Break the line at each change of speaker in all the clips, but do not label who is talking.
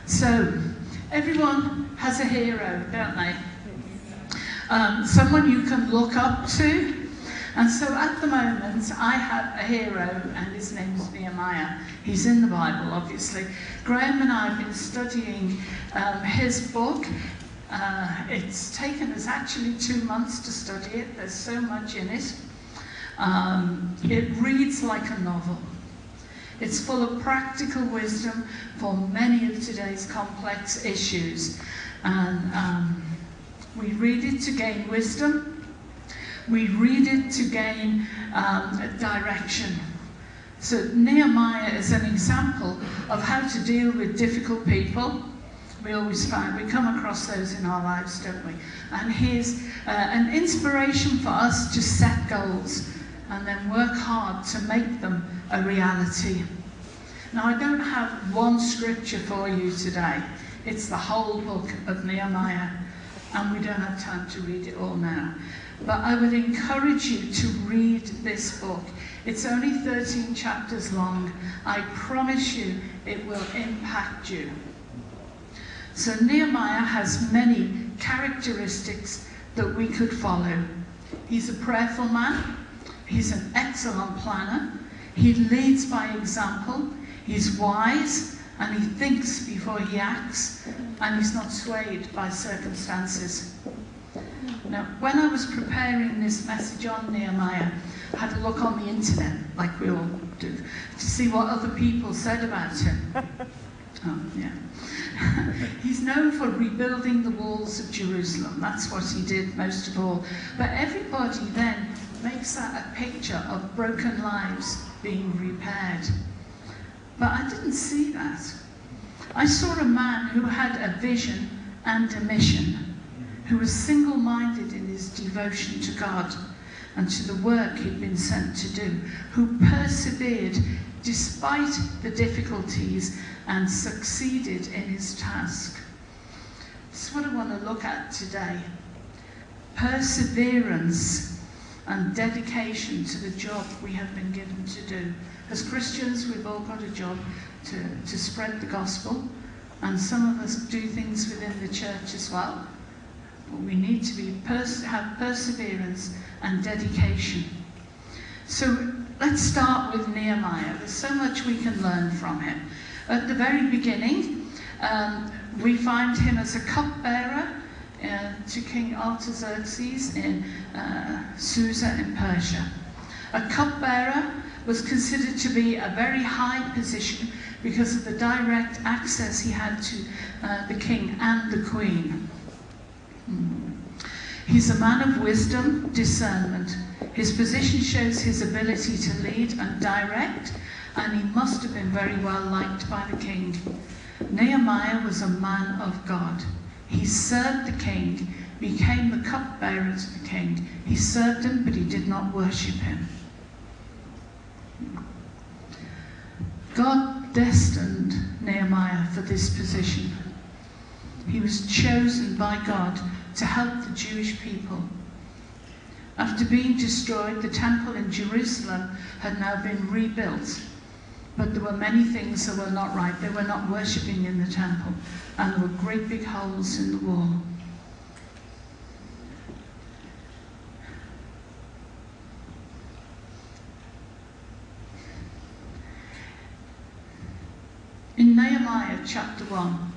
So, everyone has a hero, don't they? Someone you can look up to. And so at the moment, I have a hero, and his name's Nehemiah. He's in the Bible, obviously. Graham and I have been studying his book. It's taken us actually 2 months to study it. There's so much in it. It reads like a novel. It's full of practical wisdom for many of today's complex issues. And we read it to gain wisdom. We read it to gain direction. So Nehemiah is an example of how to deal with difficult people. We always find, we come across those in our lives, don't we? And he's an inspiration for us to set goals and then work hard to make them a reality. Now, I don't have one scripture for you today. It's the whole book of Nehemiah, and we don't have time to read it all now. But I would encourage you to read this book. It's only 13 chapters long. I promise you it will impact you. So Nehemiah has many characteristics that we could follow. He's a prayerful man. He's an excellent planner. He leads by example. He's wise, and he thinks before he acts, and he's not swayed by circumstances. Now, when I was preparing this message on Nehemiah, I had a look on the internet, like we all do, to see what other people said about him. Oh, yeah. He's known for rebuilding the walls of Jerusalem. That's what he did most of all. But everybody then makes that a picture of broken lives being repaired. But I didn't see that. I saw a man who had a vision and a mission, who was single-minded in his devotion to God and to the work he'd been sent to do, who persevered despite the difficulties and succeeded in his task. This is what I want to look at today. Perseverance and dedication to the job we have been given to do. As Christians, we've all got a job to spread the gospel, and some of us do things within the church as well. But we need to have perseverance and dedication. So let's start with Nehemiah. There's so much we can learn from him. At the very beginning, we find him as a cupbearer to King Artaxerxes in Susa in Persia. A cupbearer was considered to be a very high position because of the direct access he had to the king and the queen. He's a man of wisdom, discernment. His position shows his ability to lead and direct, and he must have been very well liked by the king. Nehemiah was a man of God. He served the king, became the cupbearer to the king. He served him, but he did not worship him. God destined Nehemiah for this position. He was chosen by God to help the Jewish people. After being destroyed, the temple in Jerusalem had now been rebuilt, but there were many things that were not right. They were not worshipping in the temple, and there were great big holes in the wall. In Nehemiah chapter 1,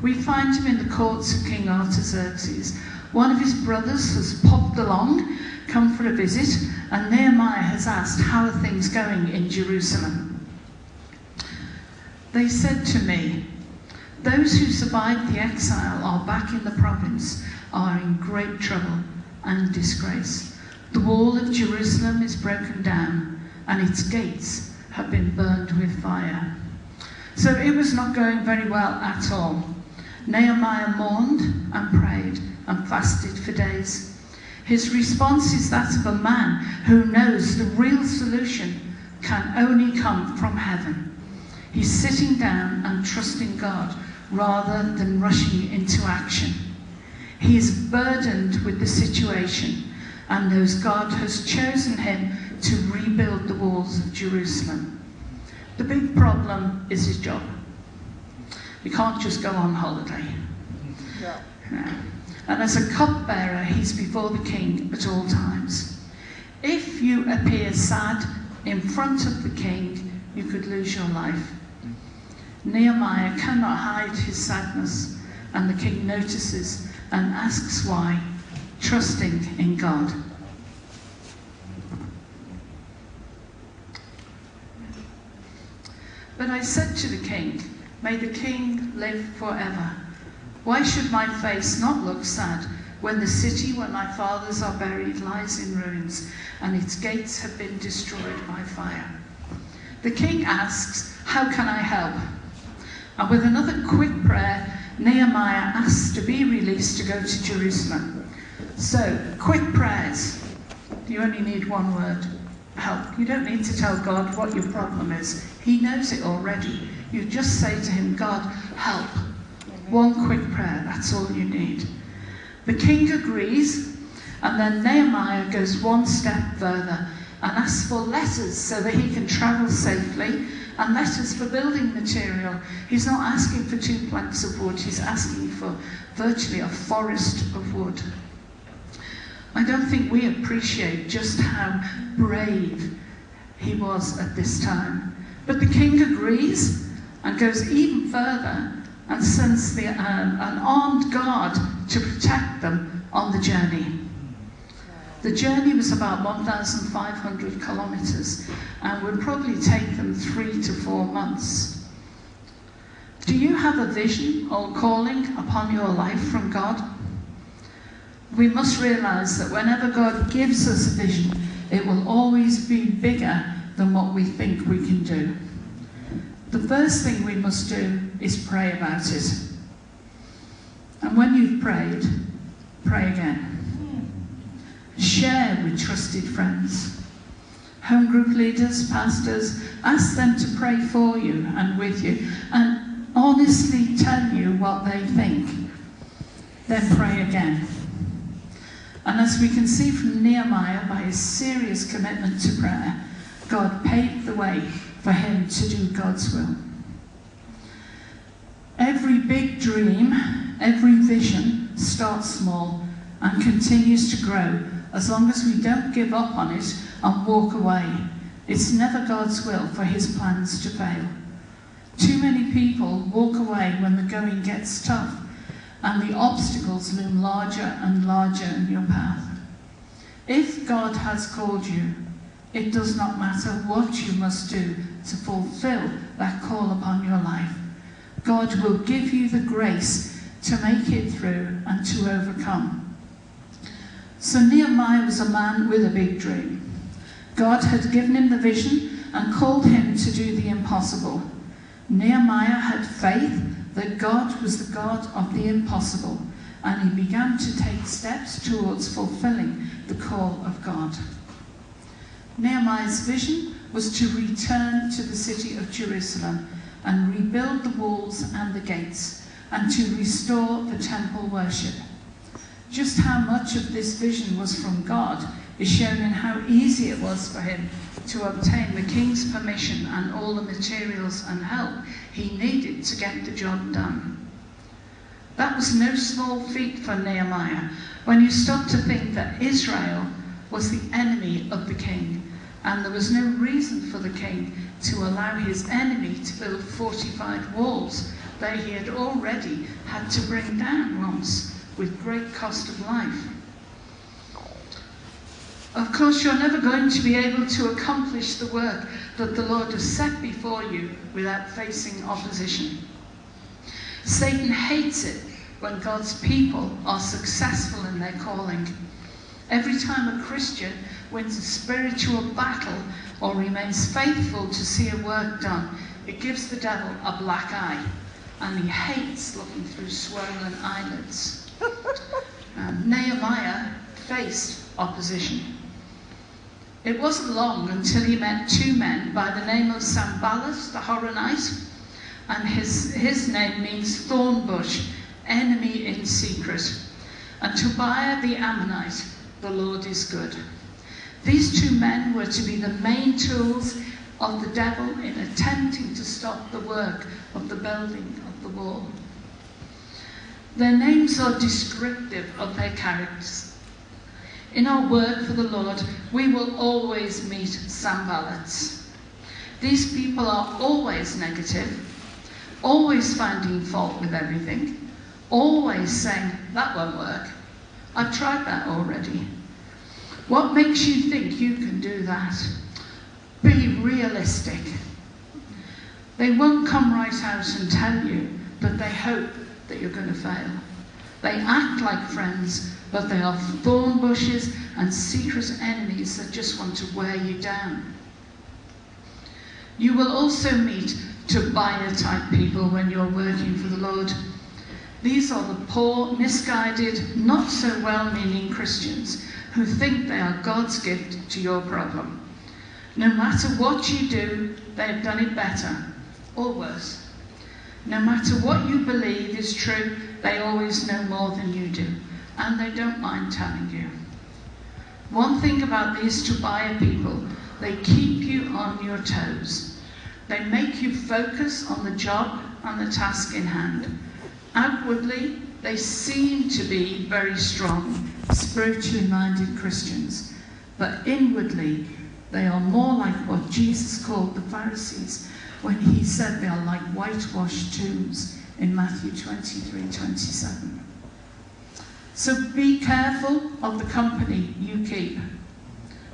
we find him in the courts of King Artaxerxes. One of his brothers has popped along, come for a visit, and Nehemiah has asked, "How are things going in Jerusalem?" They said to me, "Those who survived the exile are back in the province, are in great trouble and disgrace. The wall of Jerusalem is broken down, and its gates have been burned with fire." So it was not going very well at all. Nehemiah mourned and prayed and fasted for days. His response is that of a man who knows the real solution can only come from heaven. He's sitting down and trusting God rather than rushing into action. He is burdened with the situation and knows God has chosen him to rebuild the walls of Jerusalem. The big problem is his job. You can't just go on holiday.
Yeah.
No. And as a cupbearer, he's before the king at all times. If you appear sad in front of the king, you could lose your life. Nehemiah cannot hide his sadness, and the king notices and asks why, trusting in God. But I said to the king, may the king live forever. Why should my face not look sad when the city where my fathers are buried lies in ruins and its gates have been destroyed by fire? The king asks, how can I help? And with another quick prayer, Nehemiah asks to be released to go to Jerusalem. So, quick prayers. You only need one word, help. You don't need to tell God what your problem is. He knows it already. You just say to him, God, help. One quick prayer, that's all you need. The king agrees, and then Nehemiah goes one step further and asks for letters so that he can travel safely, and letters for building material. He's not asking for 2 planks of wood, he's asking for virtually a forest of wood. I don't think we appreciate just how brave he was at this time. But the king agrees and goes even further and sends an armed guard to protect them on the journey. The journey was about 1,500 kilometers and would probably take them 3 to 4 months. Do you have a vision or calling upon your life from God? We must realize that whenever God gives us a vision, it will always be bigger than what we think we can do. The first thing we must do is pray about it. And when you've prayed, pray again. Share with trusted friends. Home group leaders, pastors, ask them to pray for you and with you and honestly tell you what they think. Then pray again. And as we can see from Nehemiah, by his serious commitment to prayer, God paved the way for him to do God's will. Every big dream, every vision starts small and continues to grow as long as we don't give up on it and walk away. It's never God's will for his plans to fail. Too many people walk away when the going gets tough and the obstacles loom larger and larger in your path. If God has called you, it does not matter what you must do to fulfill that call upon your life. God will give you the grace to make it through and to overcome. So Nehemiah was a man with a big dream. God had given him the vision and called him to do the impossible. Nehemiah had faith that God was the God of the impossible, and he began to take steps towards fulfilling the call of God. Nehemiah's vision was to return to the city of Jerusalem and rebuild the walls and the gates, and to restore the temple worship. Just how much of this vision was from God is shown in how easy it was for him to obtain the king's permission and all the materials and help he needed to get the job done. That was no small feat for Nehemiah when you stop to think that Israel was the enemy of the king, and there was no reason for the king to allow his enemy to build fortified walls that he had already had to bring down once with great cost of life. Of course, you're never going to be able to accomplish the work that the Lord has set before you without facing opposition. Satan hates it when God's people are successful in their calling. Every time a Christian wins a spiritual battle or remains faithful to see a work done, it gives the devil a black eye, and he hates looking through swollen eyelids. Nehemiah faced opposition. It wasn't long until he met 2 men by the name of Sanballat the Horonite, and his name means thorn bush, enemy in secret, and Tobiah the Ammonite, the Lord is good. These 2 men were to be the main tools of the devil in attempting to stop the work of the building of the wall. Their names are descriptive of their characters. In our work for the Lord, we will always meet Sanballats. These people are always negative, always finding fault with everything, always saying, that won't work. I've tried that already. What makes you think you can do that? Be realistic. They won't come right out and tell you, but they hope that you're going to fail. They act like friends, but they are thorn bushes and secret enemies that just want to wear you down. You will also meet Tobiah-type people when you're working for the Lord. These are the poor, misguided, not so well-meaning Christians who think they are God's gift to your problem. No matter what you do, they have done it better or worse. No matter what you believe is true, they always know more than you do, and they don't mind telling you. One thing about these Tobiah people, they keep you on your toes. They make you focus on the job and the task in hand. Outwardly, they seem to be very strong, spiritually minded Christians, but inwardly, they are more like what Jesus called the Pharisees when he said they are like whitewashed tombs in Matthew 23:27. So be careful of the company you keep.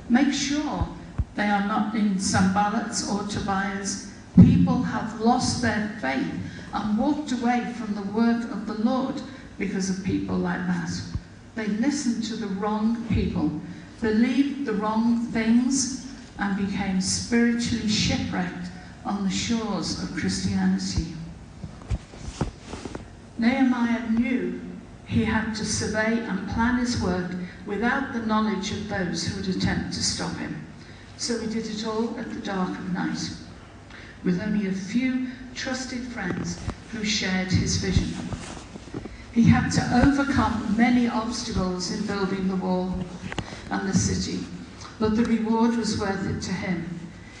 Make sure they are not in Sanballats or Tobiahs. People have lost their faith and walked away from the work of the Lord because of people like that. They listened to the wrong people, believed the wrong things, and became spiritually shipwrecked on the shores of Christianity. Nehemiah knew he had to survey and plan his work without the knowledge of those who would attempt to stop him. So he did it all at the dark of night, with only a few trusted friends who shared his vision. He had to overcome many obstacles in building the wall and the city, but the reward was worth it to him.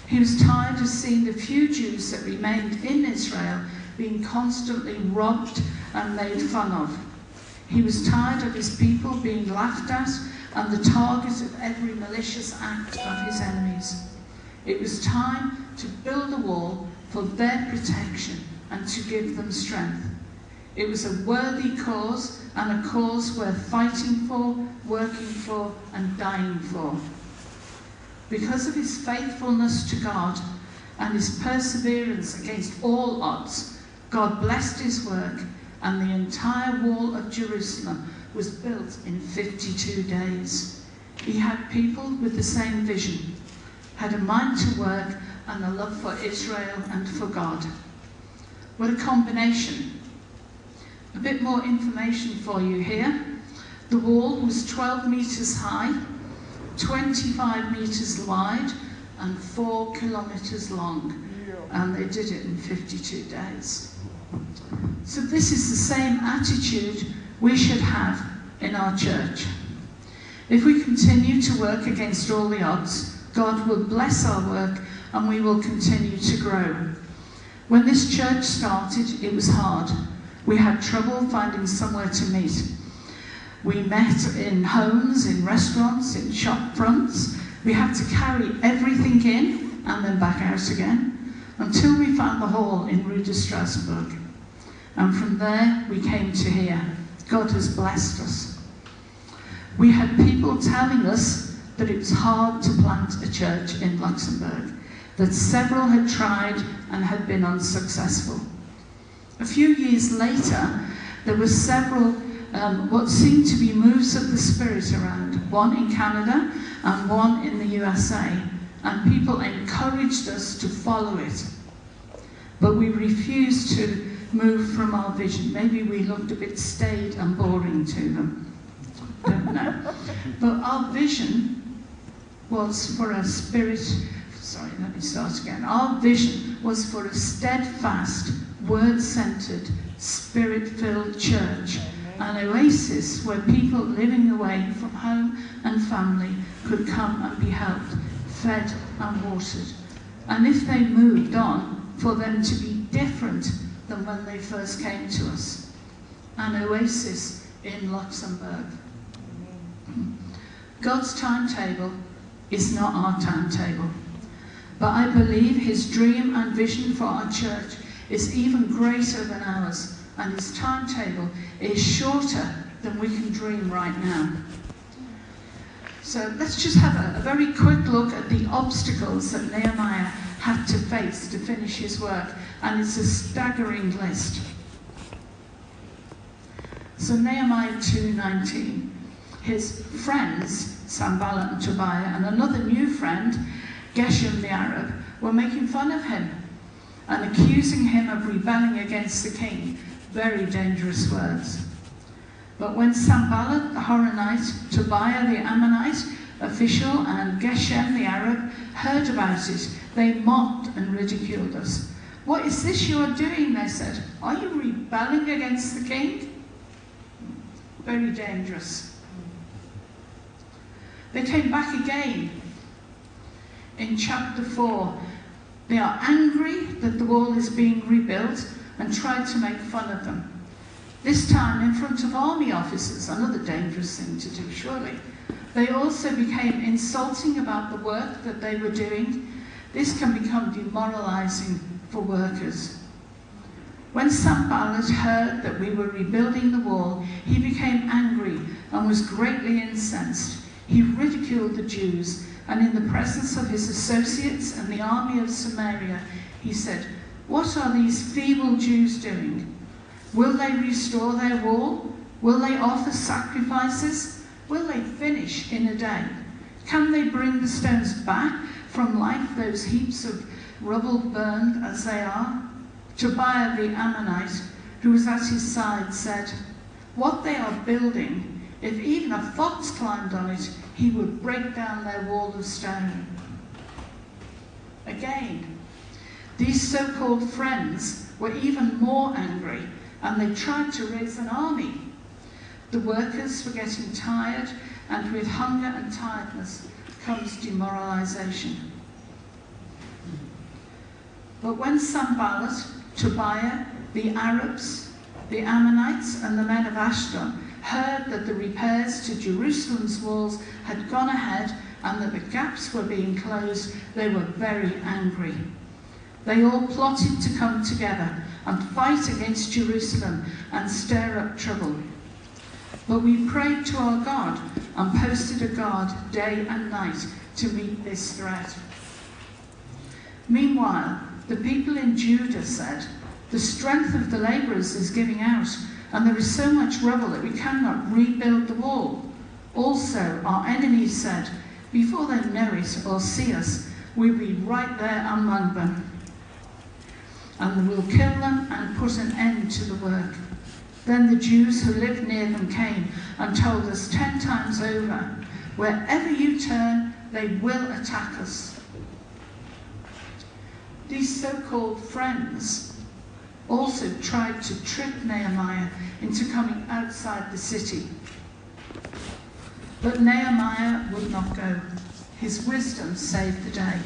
He was tired of seeing the few Jews that remained in Israel being constantly robbed and made fun of. He was tired of his people being laughed at and the target of every malicious act of his enemies. It was time to build a wall for their protection and to give them strength. It was a worthy cause and a cause worth fighting for, working for, and dying for. Because of his faithfulness to God and his perseverance against all odds, God blessed his work, and the entire wall of Jerusalem was built in 52 days. He had people with the same vision, had a mind to work and a love for Israel and for God. What a combination. A bit more information for you here. The wall was 12 metres high, 25 metres wide, and 4 kilometres long. And they did it in 52 days. So this is the same attitude we should have in our church. If we continue to work against all the odds, God will bless our work and we will continue to grow. When this church started, it was hard. We had trouble finding somewhere to meet. We met in homes, in restaurants, in shop fronts. We had to carry everything in and then back out again until we found the hall in Rue de Strasbourg. And from there, we came to here. God has blessed us. We had people telling us that it was hard to plant a church in Luxembourg, that several had tried and had been unsuccessful. A few years later, there were several what seemed to be moves of the Spirit around, one in Canada and one in the USA, and people encouraged us to follow it. But we refused to move from our vision. Maybe we looked a bit staid and boring to them. Don't know. But our vision was for a Our vision was for a steadfast, word-centered, spirit-filled church, an oasis where people living away from home and family could come and be helped, fed and watered. And if they moved on, for them to be different than when they first came to us. An Oasis in Luxembourg. God's timetable is not our timetable, but I believe his dream and vision for our church is even greater than ours, and his timetable is shorter than we can dream right now. So let's just have a very quick look at the obstacles that Nehemiah had to face to finish his work, and it's a staggering list. So Nehemiah 2:19, his friends, Sanballat and Tobiah, and another new friend, Geshem the Arab, were making fun of him and accusing him of rebelling against the king. Very dangerous words. But when Sanballat the Horonite, Tobiah the Ammonite official, and Geshem the Arab heard about it, they mocked and ridiculed us. "What is this you are doing?" they said. "Are you rebelling against the king?" Very dangerous. They came back again in chapter 4. They are angry that the wall is being rebuilt and tried to make fun of them. This time in front of army officers, another dangerous thing to do, surely. They also became insulting about the work that they were doing. This can become demoralizing for workers. When Sanballat heard that we were rebuilding the wall, he became angry and was greatly incensed. He ridiculed the Jews, and in the presence of his associates and the army of Samaria, he said, "What are these feeble Jews doing? Will they restore their wall? Will they offer sacrifices? Will they finish in a day? Can they bring the stones back from life, those heaps of rubble burned as they are?" Tobiah the Ammonite, who was at his side, said, "What they are building, if even a fox climbed on it, he would break down their wall of stone." Again, these so-called friends were even more angry, and they tried to raise an army. The workers were getting tired, and with hunger and tiredness comes demoralization. But when Sanballat, Tobiah, the Arabs, the Ammonites, and the men of Ashdod heard that the repairs to Jerusalem's walls had gone ahead and that the gaps were being closed, they were very angry. They all plotted to come together and fight against Jerusalem and stir up trouble. But we prayed to our God and posted a guard day and night to meet this threat. Meanwhile, the people in Judah said, "The strength of the labourers is giving out, and there is so much rubble that we cannot rebuild the wall." Also, our enemies said, "Before they know it or see us, we'll be right there among them, and we'll kill them and put an end to the work." Then the Jews who lived near them came and told us 10 times over, "Wherever you turn, they will attack us." These so-called friends also tried to trick Nehemiah into coming outside the city. But Nehemiah would not go. His wisdom saved the day.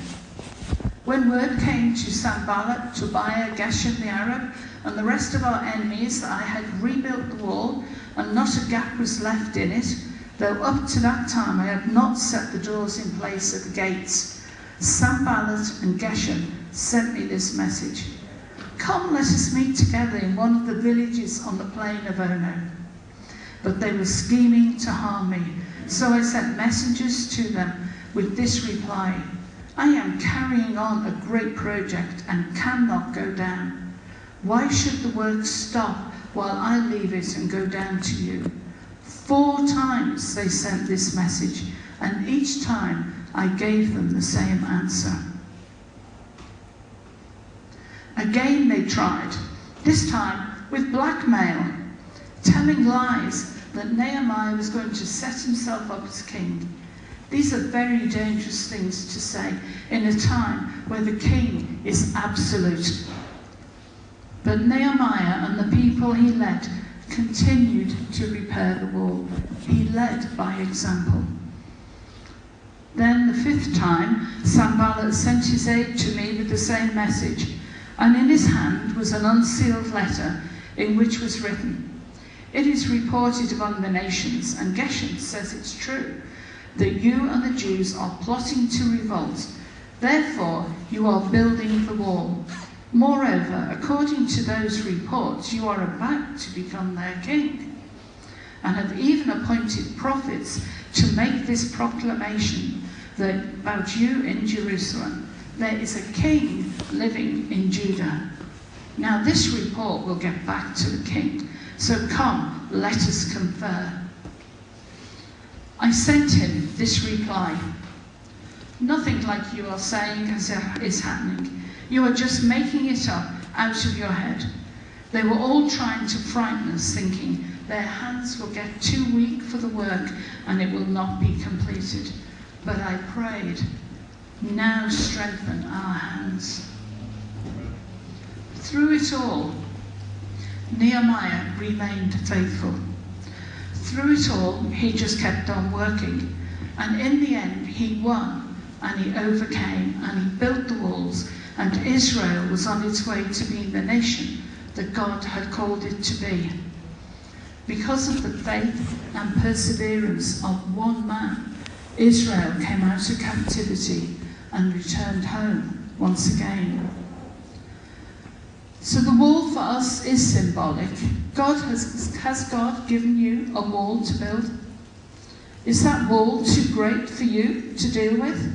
When word came to Sanballat, Tobiah, Geshem the Arab, and the rest of our enemies that I had rebuilt the wall and not a gap was left in it, though up to that time I had not set the doors in place at the gates, Sanballat and Geshem sent me this message: "Come, let us meet together in one of the villages on the plain of Ono." But they were scheming to harm me, so I sent messengers to them with this reply: "I am carrying on a great project and cannot go down. Why should the work stop while I leave it and go down to you?" 4 times they sent this message, and each time I gave them the same answer. Again they tried, this time with blackmail, telling lies that Nehemiah was going to set himself up as king. These are very dangerous things to say in a time where the king is absolute. But Nehemiah and the people he led continued to repair the wall. He led by example. Then the 5th time, Sanballat sent his aide to me with the same message. And in his hand was an unsealed letter in which was written, "It is reported among the nations, and Geshem says it's true, that you and the Jews are plotting to revolt. Therefore you are building the wall. Moreover, according to those reports, you are about to become their king, and have even appointed prophets to make this proclamation that about you in Jerusalem, there is a king living in Judah. Now this report will get back to the king, so come, let us confer." I sent him this reply: "Nothing like you are saying is happening. You are just making it up out of your head." They were all trying to frighten us, thinking their hands will get too weak for the work and it will not be completed. But I prayed, "Now strengthen our hands." Through it all, Nehemiah remained faithful. Through it all, he just kept on working. And in the end, he won, and he overcame, and he built the walls, and Israel was on its way to being the nation that God had called it to be. Because of the faith and perseverance of one man, Israel came out of captivity and returned home once again. So the wall for us is symbolic. Has God given you a wall to build? Is that wall too great for you to deal with?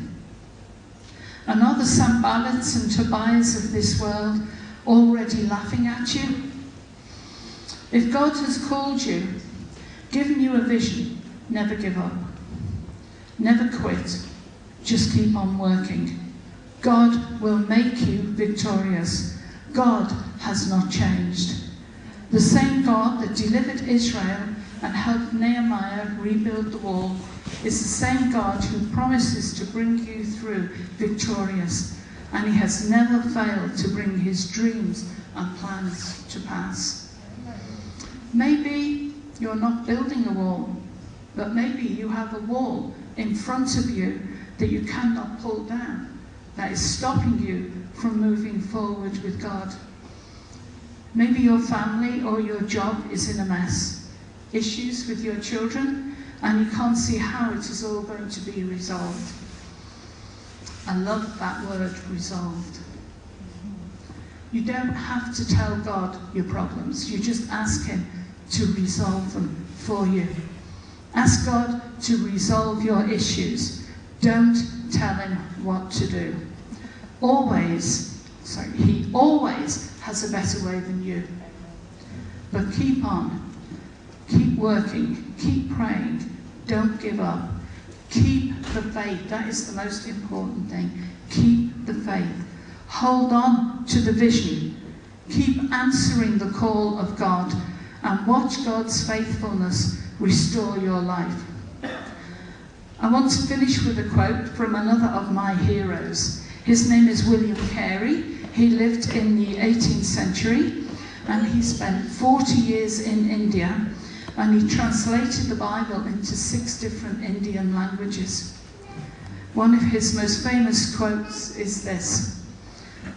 And are the Sanballats and Tobiahs of this world already laughing at you? If God has called you, given you a vision, never give up. Never quit. Just keep on working. God will make you victorious. God has not changed. The same God that delivered Israel and helped Nehemiah rebuild the wall is the same God who promises to bring you through victorious, and he has never failed to bring his dreams and plans to pass. Maybe you're not building a wall, but maybe you have a wall in front of you that you cannot pull down, that is stopping you from moving forward with God. Maybe your family or your job is in a mess, issues with your children, and you can't see how it is all going to be resolved. I love that word, resolved. You don't have to tell God your problems. You just ask him to resolve them for you. Ask God to resolve your issues. Don't tell him what to do. He always has a better way than you. But keep on. Keep working. Keep praying. Don't give up. Keep the faith. That is the most important thing. Keep the faith. Hold on to the vision. Keep answering the call of God, and watch God's faithfulness restore your life. I want to finish with a quote from another of my heroes. His name is William Carey. He lived in the 18th century, and he spent 40 years in India, and he translated the Bible into 6 different Indian languages. One of his most famous quotes is this: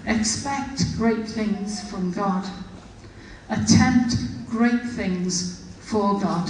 "Expect great things from God. Attempt great things for God."